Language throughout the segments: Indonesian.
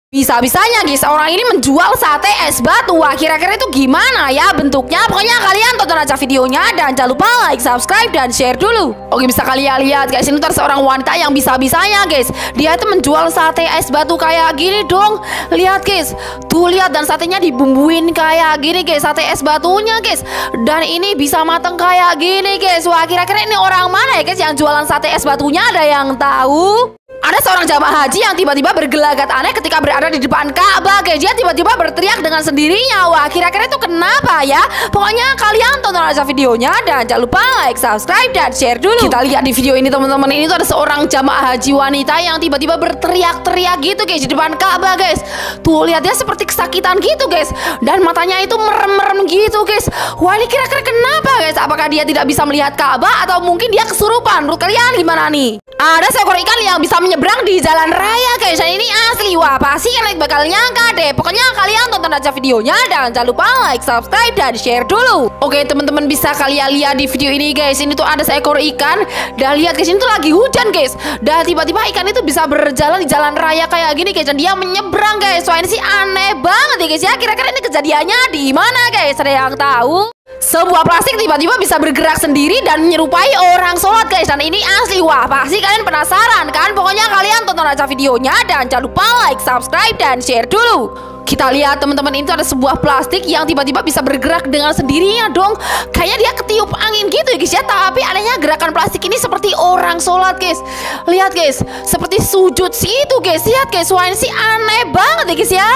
Bisa-bisanya guys orang ini menjual sate es batu. Wah, kira-kira itu gimana ya bentuknya? Pokoknya kalian tonton aja videonya dan jangan lupa like, subscribe, dan share dulu. Oke, bisa kalian lihat guys, ini tuh seorang wanita yang bisa-bisanya guys, dia itu menjual sate es batu kayak gini dong. Lihat guys, tuh lihat, dan satenya dibumbuin kayak gini guys, sate es batunya guys. Dan ini bisa mateng kayak gini guys. Wah, kira-kira ini orang mana ya guys yang jualan sate es batunya? Ada yang tahu? Ada seorang jamaah haji yang tiba-tiba bergelagat aneh ketika berada di depan Ka'bah guys. Dia tiba-tiba berteriak dengan sendirinya. Wah, kira-kira itu kenapa ya? Pokoknya kalian tonton aja videonya dan jangan lupa like, subscribe, dan share dulu. Kita lihat di video ini teman-teman, ini tuh ada seorang jamaah haji wanita yang tiba-tiba berteriak-teriak gitu guys di depan Ka'bah guys. Tuh lihat, dia seperti kesakitan gitu guys, dan matanya itu merem-merem gitu guys. Wah, ini kira-kira kenapa guys? Apakah dia tidak bisa melihat Ka'bah atau mungkin dia kesurupan? Menurut kalian gimana nih? Ada seekor ikan yang bisa menyeberang di jalan raya guys, dan ini asli. Wah, pasti kalian bakal nyangka deh. Pokoknya kalian tonton aja videonya dan jangan lupa like, subscribe, dan share dulu. Oke teman-teman, bisa kalian lihat di video ini guys, ini tuh ada seekor ikan. Dan lihat guys, ini tuh lagi hujan guys, dan tiba-tiba ikan itu bisa berjalan di jalan raya kayak gini guys, dan dia menyeberang guys. Wah, ini sih aneh banget ya guys ya. Kira-kira ini kejadiannya di mana guys? Ada yang tahu? Sebuah plastik tiba-tiba bisa bergerak sendiri dan menyerupai orang sholat guys, dan ini asli. Wah, pasti kalian penasaran kan? Pokoknya kalian tonton aja videonya dan jangan lupa like, subscribe, dan share dulu. Kita lihat teman-teman, itu ada sebuah plastik yang tiba-tiba bisa bergerak dengan sendirinya dong. Kayaknya dia ketiup angin gitu ya guys ya. Tapi anehnya gerakan plastik ini seperti orang sholat guys. Lihat guys, seperti sujud situ guys. Lihat guys, wah ini sih aneh banget ya guys ya.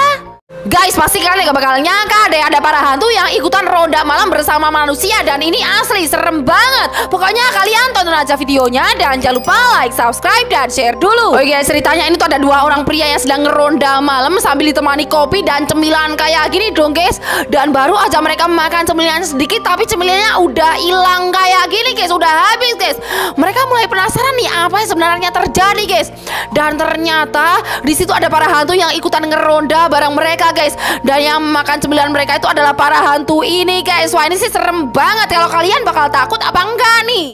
Guys, pasti kalian gak bakal nyangka deh ada para hantu yang ikutan ronda malam bersama manusia, dan ini asli serem banget. Pokoknya kalian tonton aja videonya dan jangan lupa like, subscribe, dan share dulu. Oke guys, ceritanya ini tuh ada dua orang pria yang sedang ngeronda malam sambil ditemani kopi dan cemilan kayak gini dong guys. Dan baru aja mereka makan cemilannya sedikit, tapi cemilannya udah hilang kayak gini guys, udah habis guys. Mereka mulai penasaran nih apa yang sebenarnya terjadi guys. Dan ternyata di situ ada para hantu yang ikutan ngeronda bareng mereka guys, dan yang makan cemilan mereka itu adalah para hantu ini guys. Wah, ini sih serem banget. Kalau kalian bakal takut apa enggak nih?